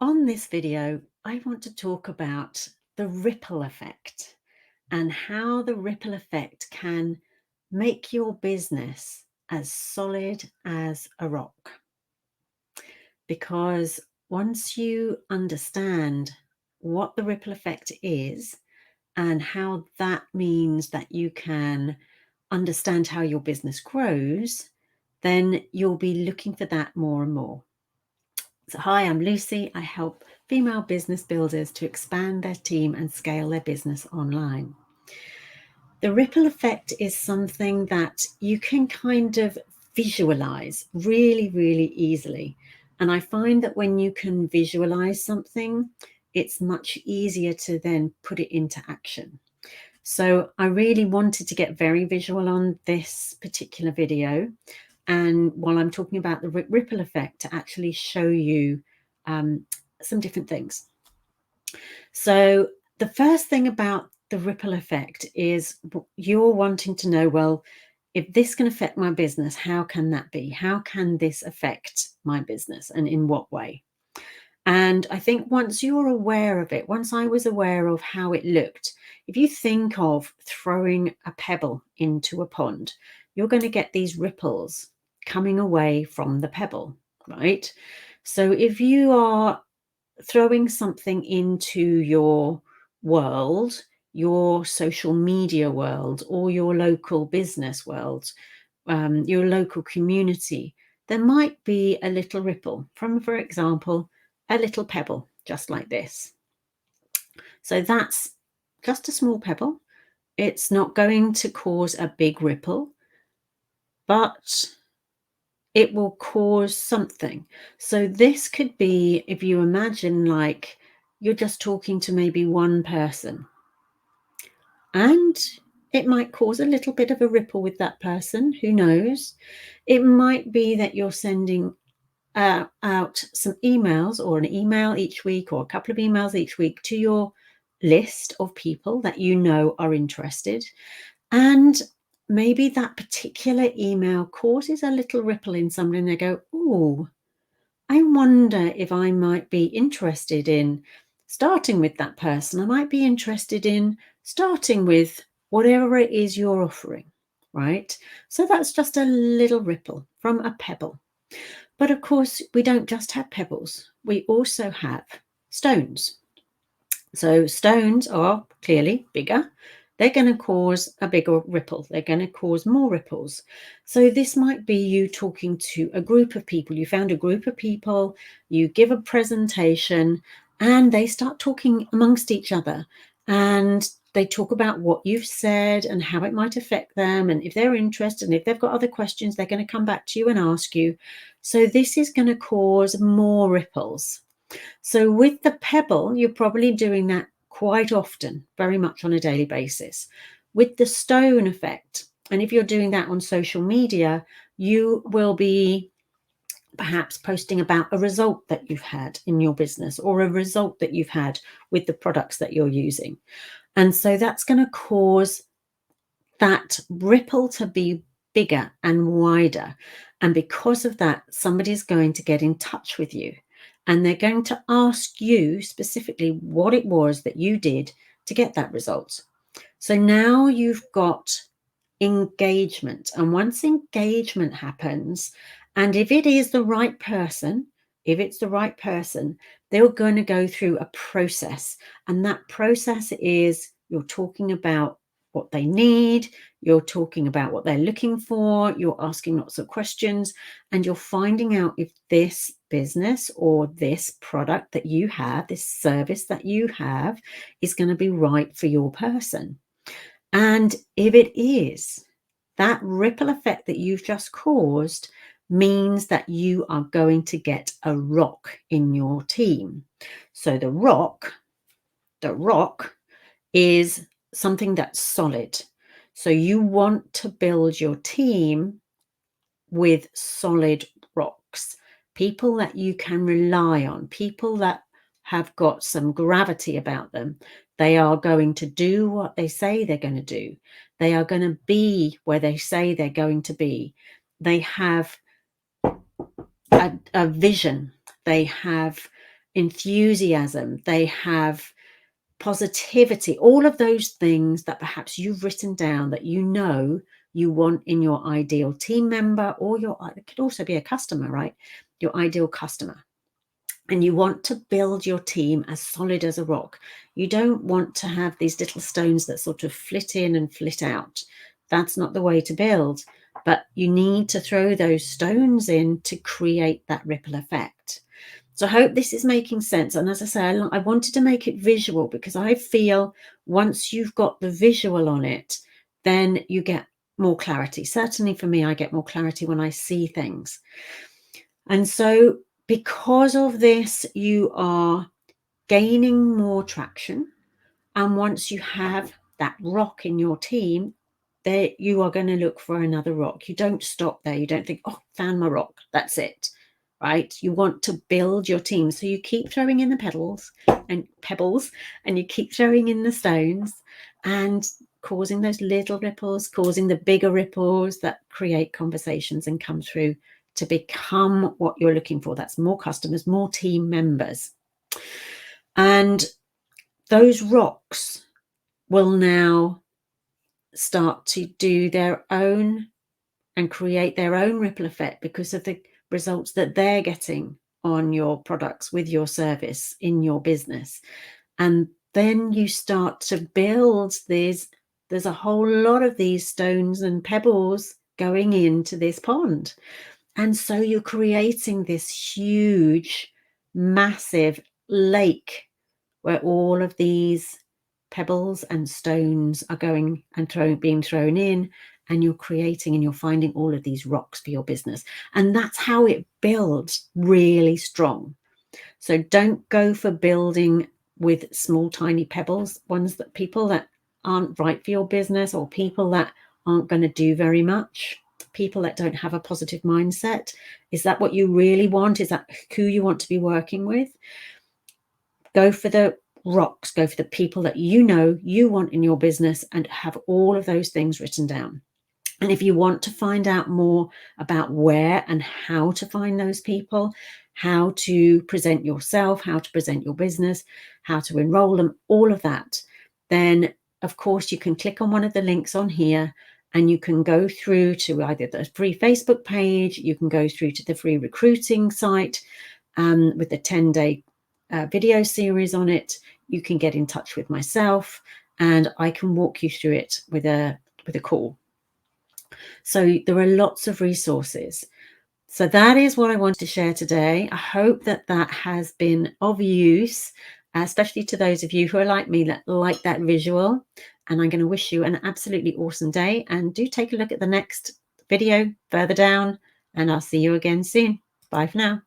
On this video, I want to talk about the ripple effect and how the ripple effect can make your business as solid as a rock. Because once you understand what the ripple effect is and how that means that you can understand how your business grows, then you'll be looking for that more and more. So hi, I'm Lucy. I help female business builders to expand their team and scale their business online. The ripple effect is something that you can kind of visualize really, really easily. And I find that when you can visualize something, it's much easier to then put it into action. So I really wanted to get very visual on this particular video. And while I'm talking about the ripple effect, to actually show you some different things. So the first thing about the ripple effect is you're wanting to know, well, if this can affect my business, how can that be? How can this affect my business and in what way? And I think once you're aware of it, once I was aware of how it looked, if you think of throwing a pebble into a pond, you're going to get these ripples coming away from the pebble, right? So if you are throwing something into your world, your social media world, or your local business world, your local community, there might be a little ripple from, for example, a little pebble, just like this. So that's just a small pebble. It's not going to cause a big ripple, but it will cause something. So this could be, if you imagine like you're just talking to maybe one person, and it might cause a little bit of a ripple with that person. Who knows? It might be that you're sending out some emails, or an email each week, or a couple of emails each week to your list of people that you know are interested. And maybe that particular email causes a little ripple in somebody, and they go, oh, I wonder if I might be interested in starting with that person. I might be interested in starting with whatever it is you're offering, right? So that's just a little ripple from a pebble. But of course, we don't just have pebbles. We also have stones. So stones are clearly bigger. They're going to cause a bigger ripple. They're going to cause more ripples. So this might be you talking to a group of people. You found a group of people, you give a presentation, and they start talking amongst each other. And they talk about what you've said and how it might affect them. And if they're interested and if they've got other questions, they're going to come back to you and ask you. So this is going to cause more ripples. So with the pebble, you're probably doing that quite often, very much on a daily basis. With the stone effect, and if you're doing that on social media, you will be perhaps posting about a result that you've had in your business, or a result that you've had with the products that you're using. And so that's going to cause that ripple to be bigger and wider. And because of that, somebody's going to get in touch with you, and they're going to ask you specifically what it was that you did to get that result. So now you've got engagement. And once engagement happens, and if it is the right person, they're going to go through a process. And that process is, you're talking about what they need, you're talking about what they're looking for, you're asking lots of questions, and you're finding out if this business or this product that you have, this service that you have, is going to be right for your person. And if it is, that ripple effect that you've just caused means that you are going to get a rock in your team. So the rock is something that's solid. So you want to build your team with solid rocks, people that you can rely on, people that have got some gravity about them. They are going to do what they say they're going to do. They are going to be where they say they're going to be. They have a vision. They have enthusiasm, they have positivity, all of those things that perhaps you've written down that you know you want in your ideal team member, or it could also be a customer, right? Your ideal customer. And you want to build your team as solid as a rock. You don't want to have these little stones that sort of flit in and flit out. That's not the way to build. But you need to throw those stones in to create that ripple effect. So I hope this is making sense. And as I say, I wanted to make it visual because I feel once you've got the visual on it, then you get more clarity. Certainly for me, I get more clarity when I see things. And so because of this, you are gaining more traction. And once you have that rock in your team, there you are going to look for another rock. You don't stop there. You don't think, oh, found my rock, that's it, right? You want to build your team. So you keep throwing in the pebbles, and you keep throwing in the stones and causing those little ripples, causing the bigger ripples that create conversations and come through to become what you're looking for. That's more customers, more team members. And those rocks will now start to do their own and create their own ripple effect because of the results that they're getting on your products, with your service, in your business. And then you start to build these. There's a whole lot of these stones and pebbles going into this pond. And so you're creating this huge, massive lake where all of these pebbles and stones are going and being thrown in, and you're creating and you're finding all of these rocks for your business. And that's how it builds really strong. So don't go for building with small, tiny pebbles, people that aren't right for your business, or people that aren't going to do very much, people that don't have a positive mindset. Is that what you really want? Is that who you want to be working with? Go for the rocks, go for the people that you know you want in your business, and have all of those things written down. And if you want to find out more about where and how to find those people, how to present yourself, how to present your business, how to enroll them, all of that, then of course you can click on one of the links on here and you can go through to either the free Facebook page, you can go through to the free recruiting site with the 10-day video series on it. You can get in touch with myself and I can walk you through it with a call. So there are lots of resources. So that is what I wanted to share today. I hope that has been of use, especially to those of you who are like me, that like that visual. And I'm going to wish you an absolutely awesome day. And do take a look at the next video further down, and I'll see you again soon. Bye for now.